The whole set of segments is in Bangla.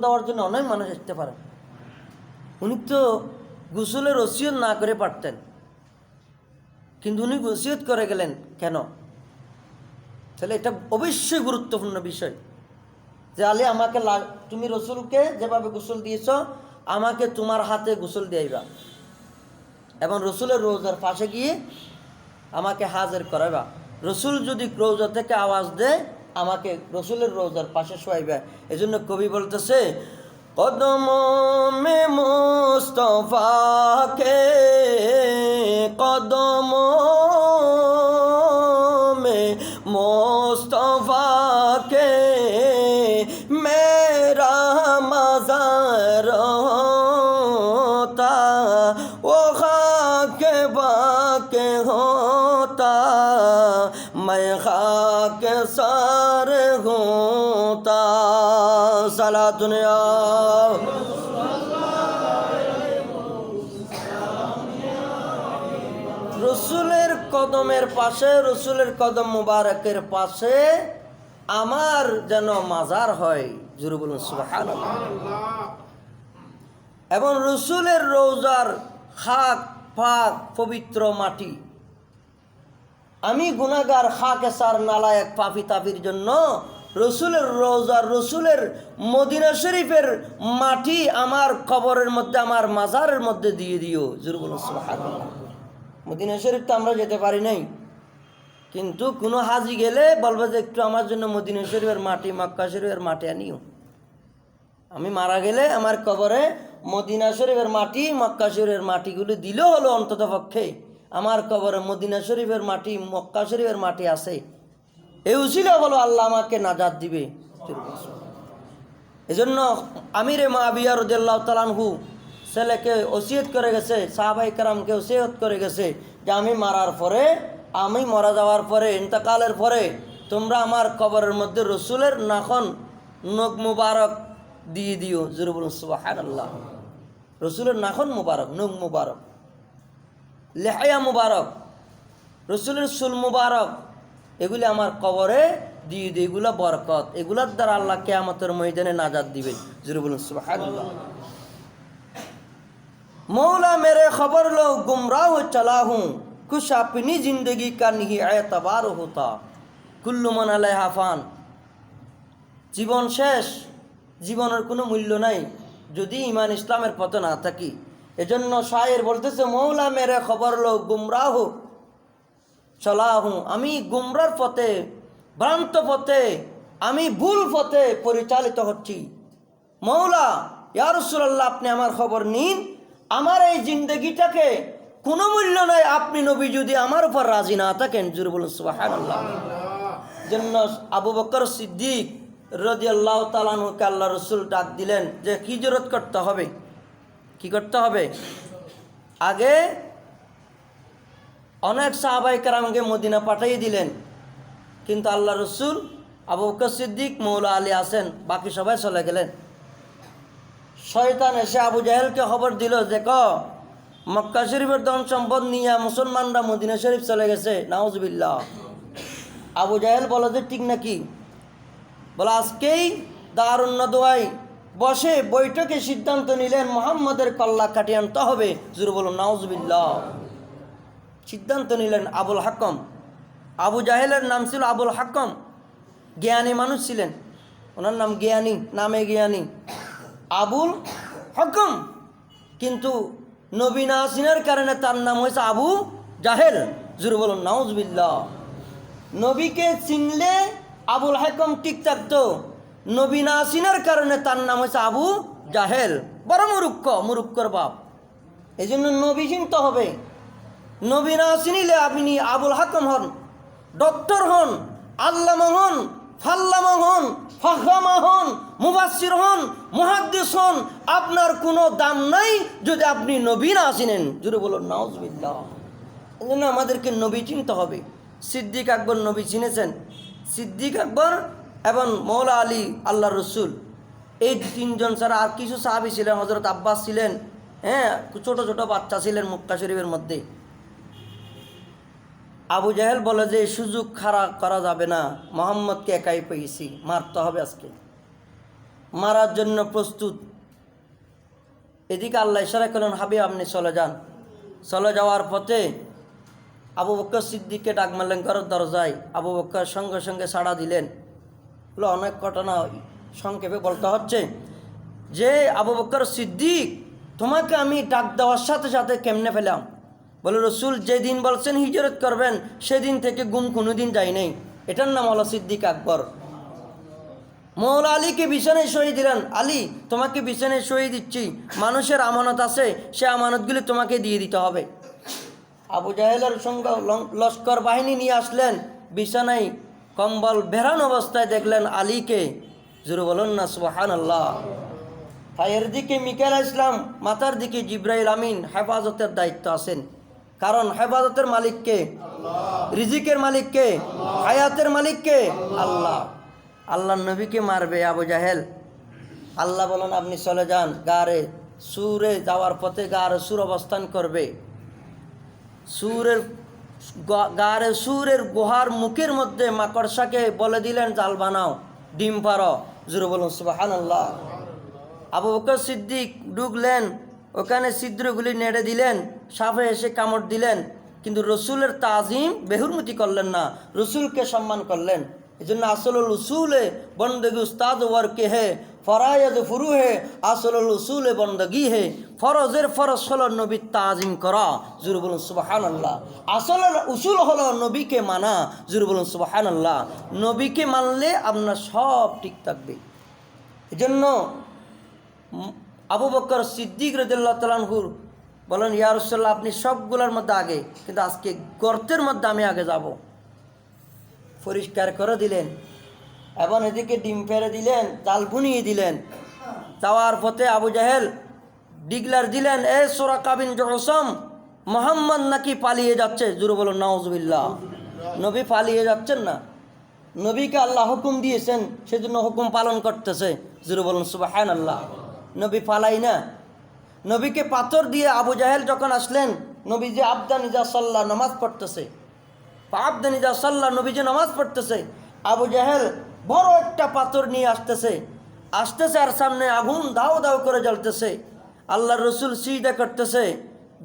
দেওয়ার জন্য অনেক মানুষ আসতে পারে। উনি তো গোসলের ওসিয়ত না করে পারতেন, কিন্তু উনি ওসিয়ত করে গেলেন কেন? তাহলে এটা অবশ্যই গুরুত্বপূর্ণ বিষয় যে আলী আমাকে তুমি রসুলকে যেভাবে গোসল দিয়েছ আমাকে তোমার হাতে গোসল দিয়াইবা এবং রসুলের রোজার পাশে গিয়ে আমাকে হাজির করাইবা। রসুল যদি রোজা থেকে আওয়াজ দেয় আমাকে রসুলের রোজার পাশে শোয়াইবা। এই জন্য কবি বলতেছে, কদম মে মুস্তফা কে কদম মে মুস্তফা কে মেরা মাজার होता वो खाके बाके होता मैं खाके सार होता साला दुनिया। রসুলের কদমের পাশে, রসুলের কদম মুবারকের পাশে আমার যেন মাজার হয়, জোরে বলুন সুবহানাল্লাহ। এবং রসুলের রোজার খাক পাক পবিত্র মাটি, আমি গুনাহগার খাকেসার নালায়েক পাপী তাপির জন্য রসুলের রোজার, রসুলের মদিনা শরীফের মাটি আমার কবরের মধ্যে, আমার মাজারের মধ্যে দিয়ে দিও, জোরে বলুন সুবহানাল্লাহ। মদিনা শরীফ তো আমরা যেতে পারি নাই, কিন্তু কোনো হাজি গেলে বলবে যে একটু আমার জন্য মদিনা শরীফের মাটি, মক্কা শরীফের মাটি আনিও। আমি মারা গেলে আমার কবরে মদিনা শরীফের মাটি, মক্কা শরীফের মাটিগুলো দিলেও হলো অন্তত পক্ষে আমার কবরে মদিনা শরীফের মাটি, মক্কা শরীফের মাটি আছে। এই উসিলা বলো আল্লাহ আমাকে নাজাত দিবে। এজন্য আমিরে মুআবিয়া রাদিয়াল্লাহু তাআলা আনহু ছেলেকে ওসিয়ত করে গেছে, সাহাবায়ে কেরামকে ওসিয়ত করে গেছে যে আমি মারার পরে, আমি মারা যাওয়ার পরে, ইন্তেকালের পরে তোমরা আমার কবরের মধ্যে রসুলের নাখন নখ মুবারক দিয়ে দিও, জোরে বলুন সুবহানাল্লাহ। রসুলের নাখন মুবারক, নখ মুবারক, লেহায়া মুবারক, রসুলের চুল মুবারক, এগুলি আমার কবরে দিয়ে দিও। এগুলা বরকত, এগুলার দ্বারা আল্লাহ কিয়ামতের ময়দানে নাজাত দিবেন, জোরে বলুন সুবহানাল্লাহ। मौला मेरे खबर लो गुमराह चला हूँ, कुछ अपनी जिंदगी का नहीं एतबार होता, कुल्लु मन अलैहा फान। জীবন শেষ, জীবনের কোনো মূল্য নাই যদি ইমান ইসলামের পথে না থাকি। এজন্য শায়ের বলতেছে, মৌলা মেরে খবর লো গুমরাহ চলা হুঁ, আমি গুমরার পথে, ভ্রান্ত পথে, আমি ভুল পথে পরিচালিত হচ্ছি। মৌলা ইয়া রাসূলুল্লাহ আপনি আমার খবর নিন, আমার এই জিন্দগিটাকে কোনো মূল্য নাই আপনি নবী যদি আমার উপর রাজি না থাকেন, জোরে বলুন সুবহানাল্লাহ। জন্য আবু বকর সিদ্দিক রাদিয়াল্লাহু তাআলা আনহুকে আল্লাহ রসুল ডাক দিলেন যে কি জরুরত করতে হবে, কি করতে হবে। আগে অনেক সাহাবায়ে কেরামকে মদিনা পাঠিয়ে দিলেন, কিন্তু আল্লাহ রসুল, আবু বকর সিদ্দিক, মৌলা আলী আছেন, বাকি সবাই চলে গেলেন। শয়তান এসে আবু জাহেলকে খবর দিল যে মক্কা শরীফের ধন সম্পদ নিয়ে মুসলমানরা মদিনা শরীফ চলে গেছে, নাউজুবিল্লাহ। আবু জাহেল বলে যে ঠিক নাকি? বলে আজকেই দারুন নদওয়ায় বসে বৈঠকে সিদ্ধান্ত নিলেন মুহাম্মদের কল্লা কাটিয়ে আনতে হবে, জোরে বলুন নাউজুবিল্লাহ। সিদ্ধান্ত নিলেন আবুল হাকম, আবু জাহেলের নাম ছিল আবুল হাকম, জ্ঞানী মানুষ ছিলেন, ওনার নাম জ্ঞানী, নামে জ্ঞানী আবুল হকম, কিন্তু নবী না চিনার কারণে তার নাম হয়েছে আবু জাহেল, জোরে বলুন নাউজুবিল্লাহ। নবীকে চিনলে আবুল হাকম ঠিক থাকতো, নবী না চিনার কারণে তার নাম হয়েছে আবু জাহেল, বড় মুরুক্ষ, মুরুক্কর বাপ। এই জন্য নবী চিনতে হবে। নবী না চিনিলে আপনি আবুল হাকম হন, ডক্টর হন, আল্লামা হন, ফাল্লামা হন, ফাহ্হামা হন, মুফাসসির হন, মুহাদ্দিস হন, আপনার কোনো দাম নাই যদি আপনি নবী না চিনেন, জোরে বলুন নাউজুবিল্লাহ। এই জন্য আমাদেরকে নবী চিনতে হবে। সিদ্দিক আকবর নবী চিনেছেন, সিদ্দিক আকবর এবং মৌলা আলী আল্লাহ রসুল, এই তিনজন ছাড়া আর কিছু সাহাবী ছিলেন, হযরত আব্বাস ছিলেন, হ্যাঁ ছোট ছোট বাচ্চা ছিলেন মক্কা শরীফের মধ্যে। আবু জাহেল বলে যে সুযোগ খারাপ করা যাবে না, মোহাম্মদকে একাই পেয়েছি, মারতে হবে আজকে। মারার জন্য প্রস্তুত। এদিকে আল্লাহ ইশারা করলেন, হাবিব আপনি চলে যান। চলে যাওয়ার পথে আবু বকর সিদ্দিককে ডাক মারলেন ঘরের দরজায়। আবু বকর সঙ্গে সঙ্গে সাড়া দিলেন। বলে অনেক ঘটনা সংক্ষেপে বলতে হচ্ছে যে আবু বকর সিদ্দিক, তোমাকে আমি ডাক দেওয়ার সাথে সাথে কেমনে পেলাম? বলে রসুল যেদিন বলছেন হিজরত করবেন সেদিন থেকে ঘুম কোনোদিন যায় নাই। এটার নাম হলো সিদ্দিক আকবর। মৌলা আলীকে বিছানায় শুয়ে দিলেন, আলী তোমাকে বিছানায় শুয়ে দিচ্ছি, মানুষের আমানত আছে, সে আমানতগুলি তোমাকে দিয়ে দিতে হবে। আবু জাহেলের সঙ্গে লস্কর বাহিনী নিয়ে আসলেন, বিছানায় কম্বল বেরান অবস্থায় দেখলেন আলীকে। জোরে বলুন না সুবহানাল্লাহ। পায়ের দিকে মিকাইল ইসলাম, মাথার দিকে জিব্রাইল আমিন হেফাজতের দায়িত্ব আছেন। কারণ হেফাজতের মালিককে, রিজিকের মালিককে, হায়াতের মালিককে আল্লাহ। আল্লাহর নবীকে মারবে আবু জাহেল। আল্লাহ বলেন আপনি চলে যান। গারে সুরে যাওয়ার পথে গারে সুর অবস্থান করবে। গারে সুরের গুহার মুখের মধ্যে মাকড়সাকে বলে দিলেন জাল বানাও, ডিম পারো। জোরে বলুন সুবহানাল্লাহ। আবু বকর সিদ্দিক ঢুকলেন, ওখানে ছিদ্রগুলি নেড়ে দিলেন, সাপে এসে কামড় দিলেন, কিন্তু রসুলের তাজিম বেহুরমতি করলেন না, রসুলকে সম্মান করলেন। এই জন্য আসলুল উসুলে বন্দগি উস্তাদ ওয়ার কে হে, ফরায়দ ফুরু হে, আসলুল উসুলে বন্দগি হে। ফরজের ফরজ হলো নবীর তাজিম করা। জোরে বলুন সুবহানাল্লাহ। আসল উসুল হলো নবীকে মানা। জোরে বলুন সুবহানাল্লাহ। নবীকে মানলে আপনার সব ঠিক থাকবে। এই জন্য আবু বকর সিদ্দিক রাদিয়াল্লাহু তাআলা আনহু বলেন, ইয়া রাসূলুল্লাহ আপনি সবগুলোর মধ্যে আগে, কিন্তু আজকে গর্তের মধ্যে আমি আগে যাব। পরিষ্কার করে দিলেন এবং এদিকে ডিম ফেরে দিলেন, জাল বুনিয়ে দিলেন। যাওয়ার পথে আবু জাহেল ডিগলার দিলেন, এ সুরাকা বিন জুসম, মুহাম্মদ নাকি পালিয়ে যাচ্ছে। জোরে বলুন নাউজুবিল্লাহ। নবী পালিয়ে যাচ্ছেন না, নবীকে আল্লাহ হুকুম দিয়েছেন, সেজন্য হুকুম পালন করতেছে। জোরে বলুন সুবহানাল্লাহ। নবী পালাই না। নবীকে পাথর দিয়ে আবু জাহেল যখন আসলেন, নবী যে আবদান ইজা সাল্লাহ নামাজ পড়তেছে, আবদান ইজা সাল্লাহ নবী যে নামাজ পড়তেছে, আবু জাহেল বড় একটা পাথর নিয়ে আসতেছে আর সামনে আগুন দাও দাও করে জ্বলতেছে। আল্লাহর রসুল সিজদা করতেছে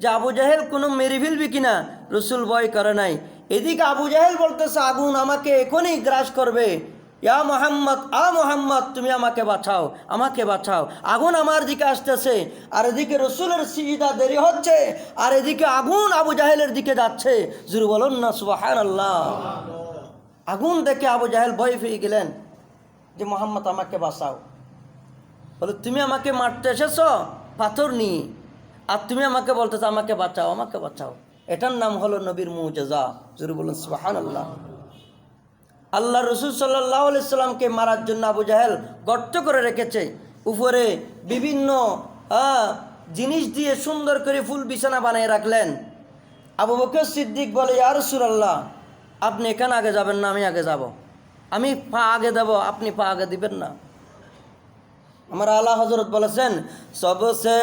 যে আবু জাহেল কোনো মেরে ফেলবি কিনা। রসুল ভয় করে নাই। এদিকে আবু জাহেল বলতেছে আগুন আমাকে এখনই গ্রাস করবে। ইয়া মোহাম্মদ, মোহাম্মদ তুমি আমাকে বাঁচাও, আমাকে বাঁচাও। আগুন আমার দিকে আসতেছে, আর এদিকে রসুলের সিজদা দেরি হচ্ছে, আর এদিকে আগুন আবু জাহেলের দিকে যাচ্ছে। জোরে বলুন না সুবহানাল্লাহ। আগুন দেখে আবু জাহেল ভয় পেয়ে গেলেন যে মোহাম্মদ আমাকে বাঁচাও। বলে তুমি আমাকে মারতে এসেছ পাথর নিয়ে, আর তুমি আমাকে বলতেছো আমাকে বাঁচাও, আমাকে বাঁচাও। এটার নাম হলো নবীর মুজিজা। জোরে বলুন সুবহানাল্লাহ। আল্লাহ রসুল সাল্লাল্লাহু আলাইহি সাল্লামকে মারার জন্য আবু জাহেল গর্ত করে রেখেছে, উপরে বিভিন্ন জিনিস দিয়ে সুন্দর করে ফুল বিছানা বানিয়ে রাখলেন। আবু বকর সিদ্দিক বলে, ইয়া রাসূলুল্লাহ আপনি এখানে আগে যাবেন না, আমি আগে যাব। আমি পা আগে দেব, আপনি পা আগে দিবেন না। আমার আলা হযরত বলেছেন, সবসে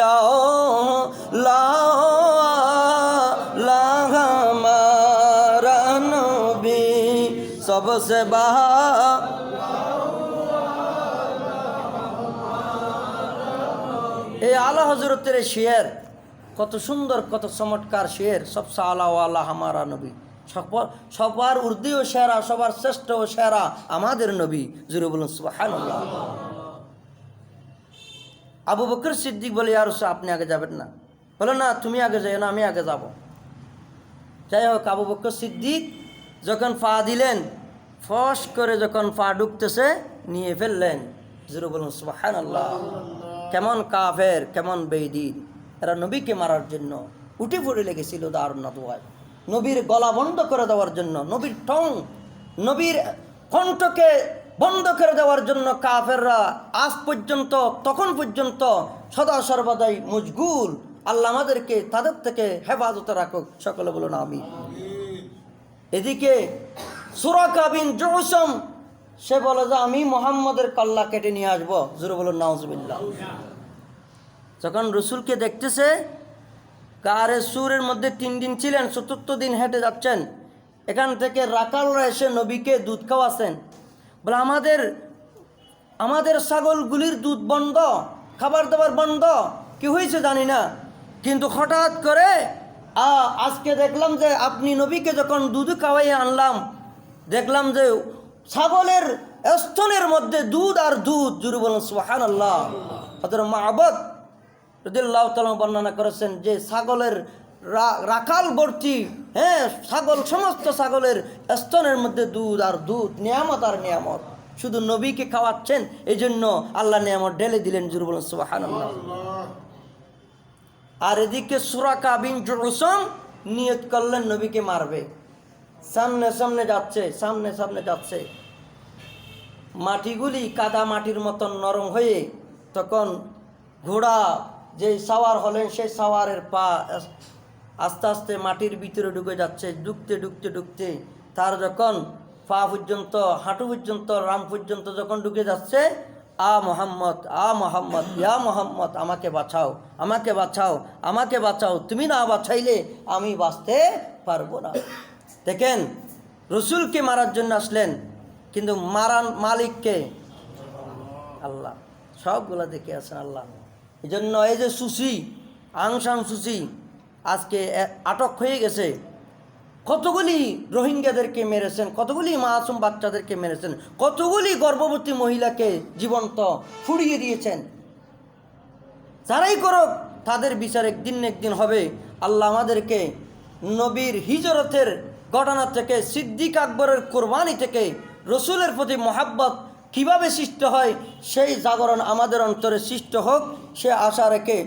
হমারা নবী সবসে এই আলা হযরতের শের কত সুন্দর, কত চমৎকার শের। সবসে আলা ওয়ালা হামারা নবী, সবার উর্দিও সেরা, সবার শ্রেষ্ঠ ও সেরা আমাদের নবী। জোরে বলুন সুবহানাল্লাহ। আবু বকর সিদ্দিক বলে, ইয়া রাসূল আপনি আগে যাবেন না। বলে না তুমি আগে যাও না, আমি আগে যাব। যাই হোক, আবু বকর সিদ্দিক যখন পা দিলেন, ফস করে যখন পা ঢুকতেছে নিয়ে ফেললেন। জোরে বলুন সুবহানাল্লাহ। কেমন কাফের, কেমন বেঈমান, এরা নবীকে মারার জন্য উঠে পড়ে লেগেছিল দারুণ দোয়ায়, নবীর গলা বন্ধ করে দেওয়ার জন্য, নবীর ঠং, নবীর কণ্ঠকে বন্ধ করে দেওয়ার জন্য কাফেররা আজ পর্যন্ত, তখন পর্যন্ত সদা সর্বদাই মশগুল। আল্লাহ আমাদেরকে তাদের থেকে হেফাজতে রাখুক, সকলে বলুন আমিন। এদিকে সুরাকা বিন জুসম সে বলে যে আমি মুহাম্মদের কল্লা কেটে নিয়ে আসবো। জোরে বলুন নাউজুবিল্লাহ। যখন রসুলকে দেখতেছে, গারে সুরের মধ্যে 3 দিন ছিলেন, 4th দিন হেঁটে যাচ্ছেন, এখান থেকে রাকালরা এসে নবীকে দুধ খাওয়াছেন। বলে আমাদের আমাদের ছাগলগুলির দুধ বন্ধ, খাবার দাবার বন্ধ, কি হয়েছে জানি না, কিন্তু হঠাৎ করে আজকে দেখলাম যে আপনি নবীকে যখন দুধ খাওয়াইয়ে আনলাম, দেখলাম যে ছাগলের স্তনের মধ্যে দুধ আর দুধ। জুড়ে বলুন সুবহানাল্লাহ। হযরত মা'বাদ রাদিয়াল্লাহু তাআলা বর্ণনা করেছেন যে ছাগলের রাখাল ভর্তি, হ্যাঁ, ছাগল, সমস্ত ছাগলের স্তনের মধ্যে দুধ আর দুধ, নিয়ামত আর নিয়ামত। শুধু নবীকে খাওয়াচ্ছেন, এই জন্য আল্লাহ নিয়ামত ঢেলে দিলেন। জুড়ে বলুন সুবহানাল্লাহ। আর এদিকে সুরাকা বিন জুসম নিয়ত করলেন নবীকে মারবে, সামনে সামনে যাচ্ছে, সামনে সামনে যাচ্ছে, মাটিগুলি কাদা মাটির মতন নরম হয়ে, তখন ঘোড়া যে সাওয়ার হলেন সেই সাওয়ারের পা আস্তে আস্তে মাটির ভিতরে ঢুকে যাচ্ছে, ঢুকতে ঢুকতে ঢুকতে তার যখন পা পর্যন্ত, হাঁটু পর্যন্ত, রাম পর্যন্ত যখন ঢুকে যাচ্ছে, মোহাম্মদ, মোহাম্মদ, ইয়া মোহাম্মদ, আমাকে বাঁচাও, আমাকে বাঁচাও, আমাকে বাঁচাও, তুমি না বাঁচাইলে আমি বাঁচতে পারবো না। দেখেন, রসুলকে মারার জন্য আসলেন, কিন্তু মারান মালিককে আল্লাহ, সবগুলা দেখে আছেন আল্লাহ। এই জন্য এই যে সুসি, আং সাং সুসি আজকে আটক হয়ে গেছে, কতগুলি রোহিঙ্গাদেরকে মেরেছেন, কতগুলি মাসুম বাচ্চাদেরকে মেরেছেন, কতগুলি গর্ভবতী মহিলাকে জীবন্ত ফুড়িয়ে দিয়েছেন। যারাই করুক তাদের বিচার একদিন না একদিন হবে। আল্লাহ আমাদেরকে নবীর হিজরতের ঘটনা থেকে, সিদ্দিক আকবরের কোরবানি থেকে রসুলের প্রতি মহাব্বত কিভাবে সৃষ্টি হয় সেই জাগরণ আমাদের অন্তরে সৃষ্টি হোক, সে আশা রেখে